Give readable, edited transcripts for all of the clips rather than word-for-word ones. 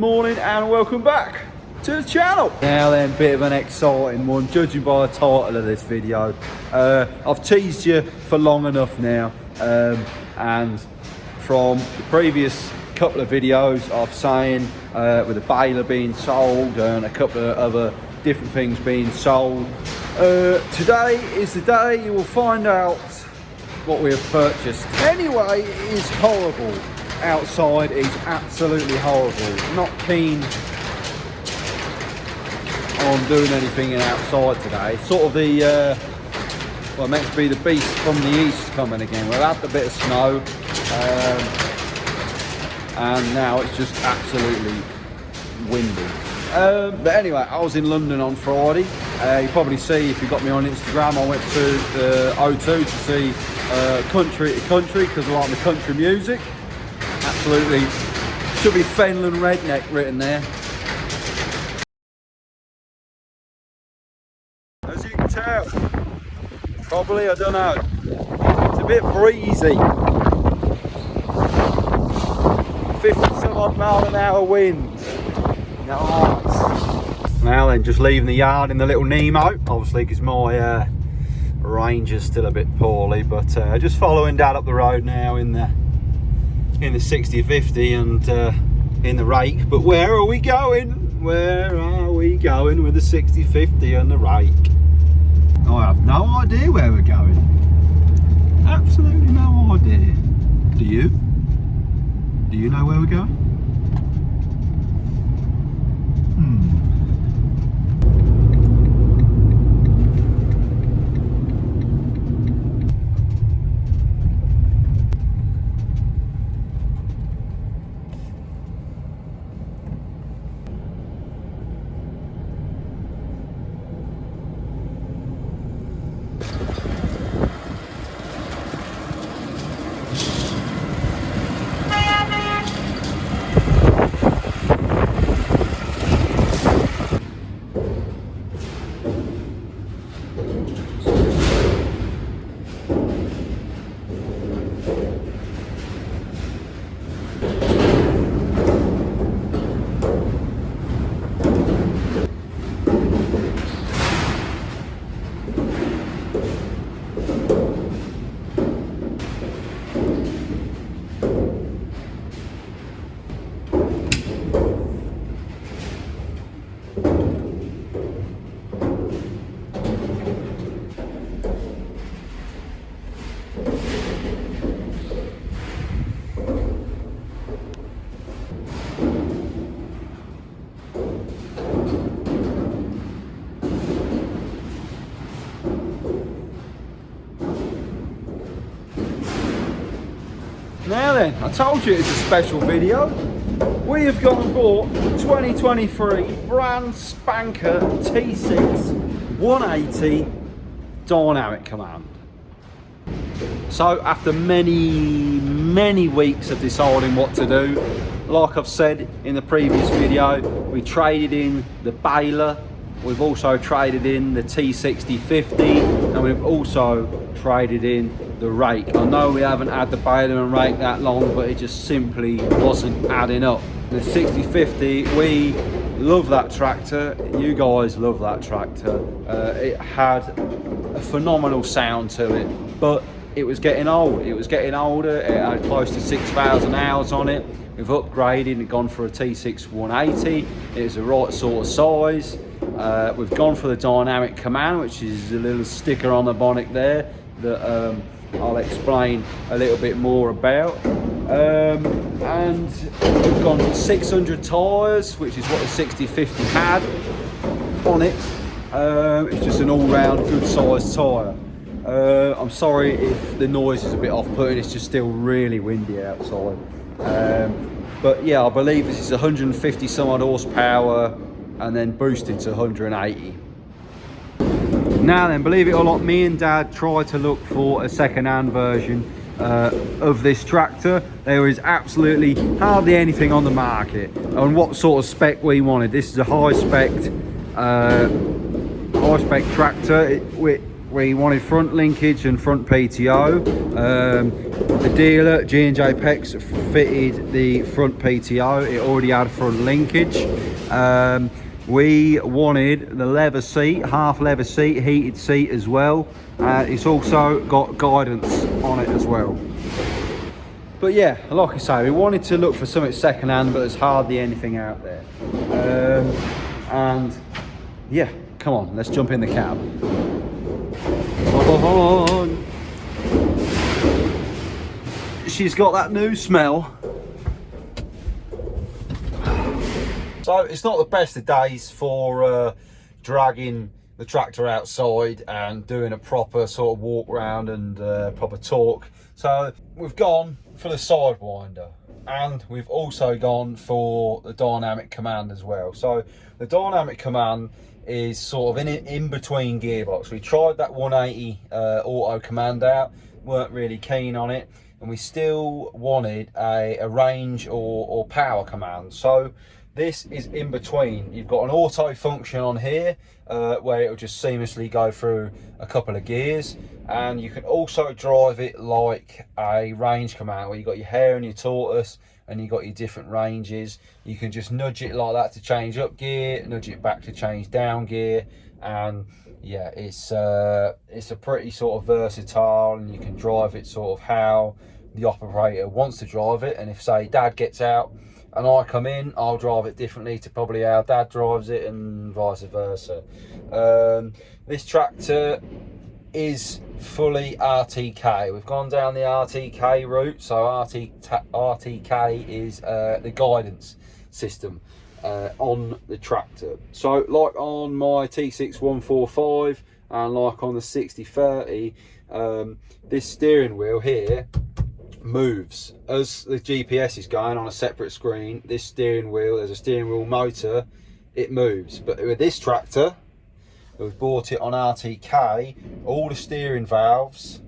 morning and welcome back to the channel. Now then, bit of an exciting one, judging by the title of this video. I've teased you for long enough now, and from the previous couple of videos I've saying with the baler being sold and a couple of other different things being sold, today is the day you will find out what we have purchased. Anyway, it is horrible outside, is absolutely horrible. Not keen on doing anything outside today. Sort of the well, meant to be the beast from the east coming again. We've had a bit of snow, and now it's just absolutely windy. But anyway, I was in London on Friday. You probably see, if you got me on Instagram, I went to the O2 to see Country to Country because I like the country music. Absolutely, should be Fenland Redneck written there. As you can tell, probably, I don't know, it's a bit breezy. 50-some odd mile an hour winds. Nice. Now then, just leaving the yard in the little Nemo, obviously because my range is still a bit poorly, but just following Dad up the road now in the 60/50 and in the rake. But where are we going? Where are we going with the 60/50 and the rake? I have no idea where we're going. Absolutely no idea. Do you? Do you know where we're going? Now then, I told you it's a special video. We have gone and bought 2023 brand spanker T6 180 Dynamic Command. So after many weeks of deciding what to do, like I've said in the previous video, we traded in the baler, we've also traded in the T60/50, and we've also traded in the rake. I know we haven't had the baler and rake that long, but it just simply wasn't adding up. The 60/50, we love that tractor. You guys love that tractor. It had a phenomenal sound to it, but it was getting old. It was getting older. It had close to 6,000 hours on it. We've upgraded and gone for a T6 180. It's the right sort of size. We've gone for the Dynamic Command, which is a little sticker on the bonnet there that I'll explain a little bit more about. And we've gone for 600 tyres, which is what the 60/50 had on it. It's just an all-round good sized tyre. I'm sorry if the noise is a bit off-putting, it's just still really windy outside. But yeah, I believe this is 150 some odd horsepower and then boosted to 180. Now then, believe it or not, me and Dad tried to look for a second-hand version of this tractor. There is absolutely hardly anything on the market on what sort of spec we wanted. This is a high spec tractor. we wanted front linkage and front PTO. The dealer, G&J Pex, fitted the front PTO. It already had front linkage. We wanted the leather seat, half leather seat, heated seat as well. It's also got guidance on it as well. But yeah, like I say, we wanted to look for something second hand, but there's hardly anything out there. And yeah, come on, let's jump in the cab. On. She's got that new smell. So it's not the best of days for dragging the tractor outside and doing a proper sort of walk round and proper torque. So we've gone for the Sidewinder, and we've also gone for the dynamic command as well. So the dynamic command is sort of in between gearbox. We tried that 180 auto command out, weren't really keen on it, and we still wanted a range or power command. So this is in between. You've got an auto function on here where it'll just seamlessly go through a couple of gears, and you can also drive it like a range command where you've got your hare and your tortoise and you've got your different ranges. You can just nudge it like that to change up gear, nudge it back to change down gear, and yeah, it's a pretty sort of versatile, and you can drive it sort of how the operator wants to drive it. And if say Dad gets out and I come in, I'll drive it differently to probably how Dad drives it, and vice versa. This tractor is fully RTK. We've gone down the RTK route. So RTK is the guidance system on the tractor. So like on my T6 145 and like on the 6030, this steering wheel here moves as the GPS is going on a separate screen. This steering wheel, there's a steering wheel motor, it moves. But with this tractor, we've bought it on RTK, all the steering valves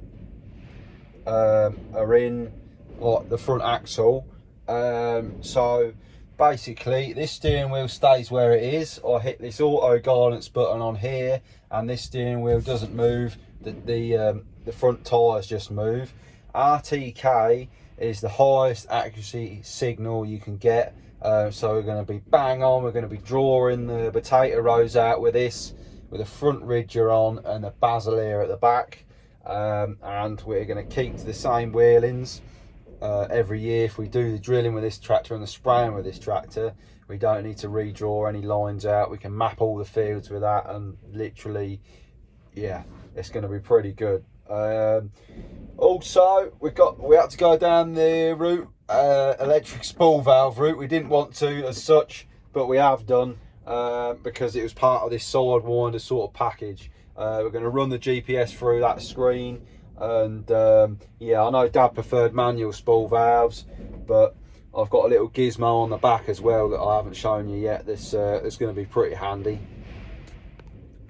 are in like the front axle. So basically this steering wheel stays where it is. I hit this auto guidance button on here and this steering wheel doesn't move, the front tyres just move. RTK is the highest accuracy signal you can get, so we're going to be bang on. We're going to be drawing the potato rows out with this, with a front ridger on and a basilier at the back, and we're going to keep to the same wheelings every year. If we do the drilling with this tractor and the spraying with this tractor, we don't need to redraw any lines out. We can map all the fields with that, and literally, yeah, it's going to be pretty good. Also, we had to go down the route, electric spool valve route. We didn't want to as such, but we have done because it was part of this Sidewinder sort of package. We're going to run the GPS through that screen, and yeah, I know Dad preferred manual spool valves, but I've got a little gizmo on the back as well that I haven't shown you yet. This is going to be pretty handy.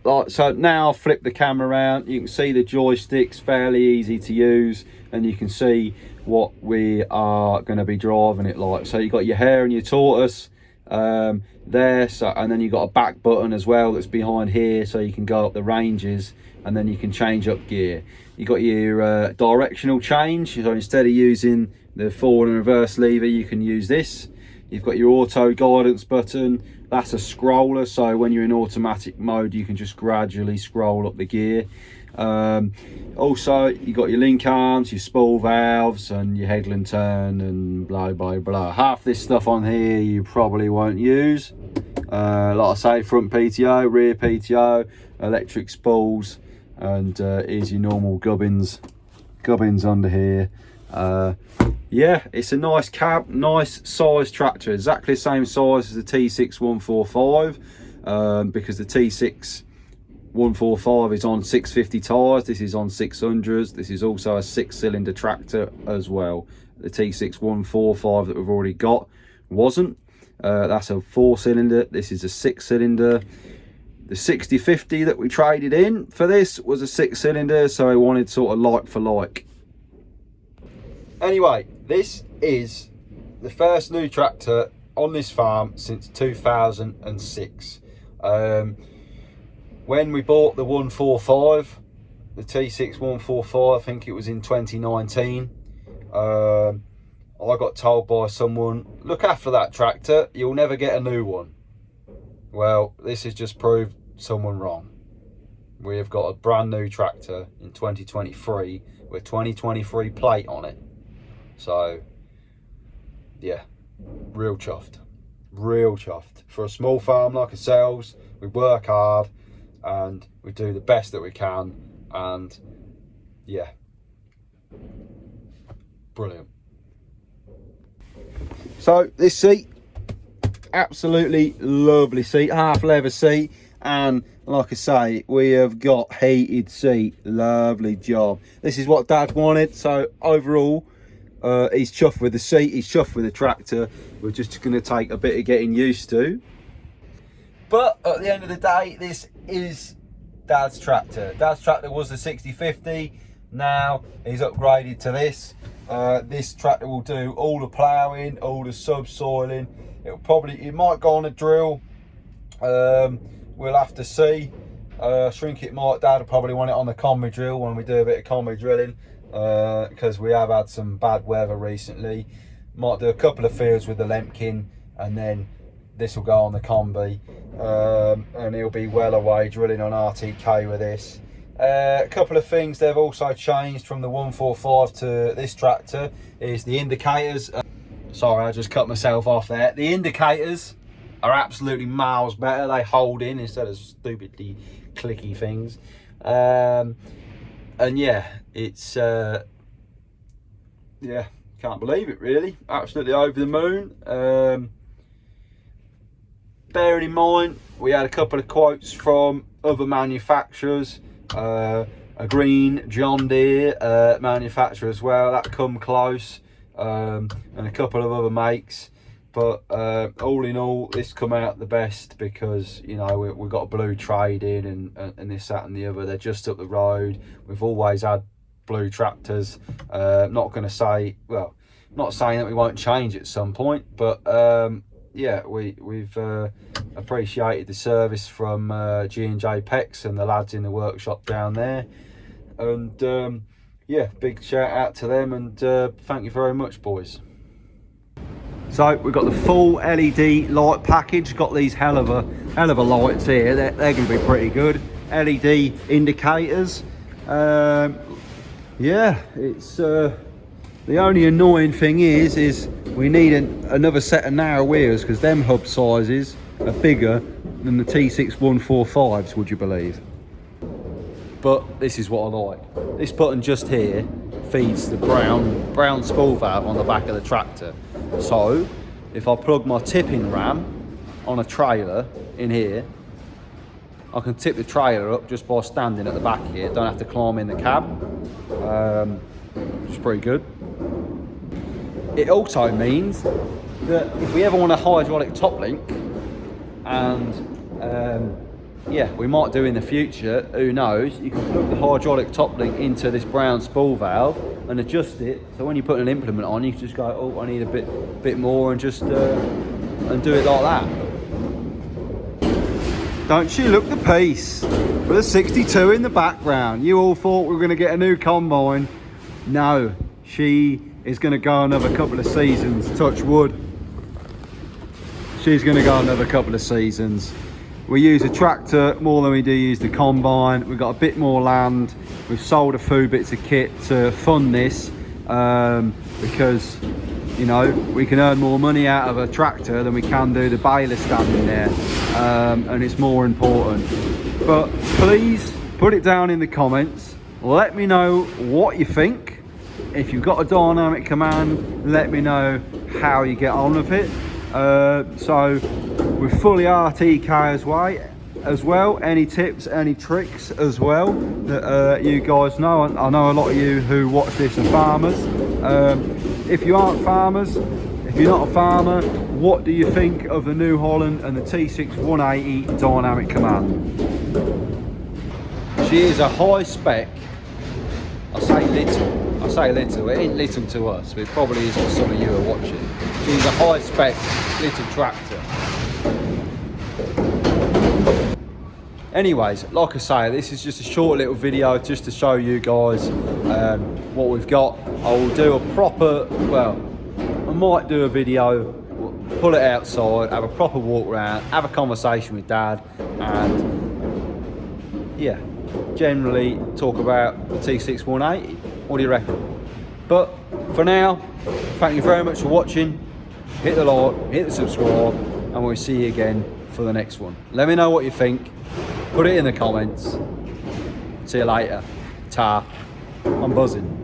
Like, so now I've flipped the camera around, you can see the joysticks, fairly easy to use, and you can see what we are going to be driving it like. So you've got your hare and your tortoise there, so, and then you've got a back button as well that's behind here, so you can go up the ranges and then you can change up gear. You've got your directional change, so instead of using the forward and reverse lever, you can use this. You've got your auto guidance button, that's a scroller, so when you're in automatic mode you can just gradually scroll up the gear. Also you've got your link arms, your spool valves and your headland turn and blah blah blah. Half this stuff on here you probably won't use. Like I say, front PTO, rear PTO, electric spools, and here's your normal gubbins under here. Yeah, it's a nice cab, nice size tractor, exactly the same size as the T6 145, because the T6 145 is on 650 tyres, this is on 600s. This is also a 6-cylinder tractor as well. The T6 145 that we've already got wasn't. That's a 4-cylinder, this is a 6-cylinder. The 6050 that we traded in for this was a 6-cylinder, so I wanted sort of like for like. Anyway, this is the first new tractor on this farm since 2006. When we bought the 145, the T6145, I think it was in 2019. I got told by someone, look after that tractor, you'll never get a new one. Well, this has just proved someone wrong. We have got a brand new tractor in 2023 with 2023 plate on it. So, yeah, real chuffed. Real chuffed. For a small farm like ourselves, we work hard and we do the best that we can. And, yeah, brilliant. So this seat, absolutely lovely seat, half leather seat, and like I say, we have got heated seat. Lovely job. This is what Dad wanted, so overall he's chuffed with the seat, he's chuffed with the tractor. We're just going to take a bit of getting used to, but at the end of the day, this is Dad's tractor. Dad's tractor was the 6050. Now he's upgraded to this. This tractor will do all the ploughing, all the subsoiling. It might go on a drill. We'll have to see. Shrink it might. Dad will probably want it on the combi drill when we do a bit of combi drilling, because we have had some bad weather recently. Might do a couple of fields with the Lemken, and then this will go on the combi, and he'll be well away drilling on RTK with this. A couple of things they've also changed from the 145 to this tractor is the indicators. Sorry, I just cut myself off there. The indicators are absolutely miles better. They hold in instead of stupidly clicky things. And yeah, it's yeah, can't believe it really. Absolutely over the moon. Bearing in mind, we had a couple of quotes from other manufacturers. A green John Deere manufacturer as well, that come close, and a couple of other makes, but all in all, this come out the best because, you know, we've got a blue trade in and this, that and the other. They're just up the road. We've always had blue tractors. Not going to say, well, not saying that we won't change at some point, but yeah, we've appreciated the service from G&J Pex and the lads in the workshop down there, and yeah, big shout out to them, and thank you very much, boys. So we've got the full LED light package. Got these hell of a lights here. They're going to be pretty good. LED indicators. Yeah, it's the only annoying thing is we need another set of narrow wheels, because them hub sizes are bigger than the T6145s, would you believe? But this is what I like. This button just here feeds the brown spool valve on the back of the tractor. So if I plug my tipping ram on a trailer in here, I can tip the trailer up just by standing at the back here. Don't have to climb in the cab. Which is pretty good. It also means that if we ever want a hydraulic top link, and yeah, we might do in the future, who knows, you can plug the hydraulic top link into this brown spool valve and adjust it, so when you put an implement on, you can just go, oh, I need a bit more, and just and do it like that. Don't she look the piece with a 62 in the background? You all thought we were going to get a new combine. No, she is going to go another couple of seasons, touch wood. She's going to go another couple of seasons. We use a tractor more than we do use the combine. We've got a bit more land. We've sold a few bits of kit to fund this, because, you know, we can earn more money out of a tractor than we can do the baler standing there, and it's more important. But please put it down in the comments. Let me know what you think. If you've got a dynamic command, let me know how you get on with it. So we're fully RTK as well. Any tips, any tricks as well that you guys know. I know a lot of you who watch this are farmers. If you aren't farmers, if you're not a farmer, what do you think of the New Holland and the T6 180 dynamic command? She is a high spec. I say little, it ain't little to us, but it probably is for some of you who are watching. She's a high spec little tractor. anyways, like I say, this is just a short little video just to show you guys what we've got. I will do a proper, well, I might do a video, pull it outside, have a proper walk around, have a conversation with Dad, and yeah, generally talk about the T6 180. What do you reckon? But for now, thank you very much for watching. Hit the like, hit the subscribe, and we'll see you again for the next one. Let me know what you think. Put it in the comments. See you later. Ta. I'm buzzing.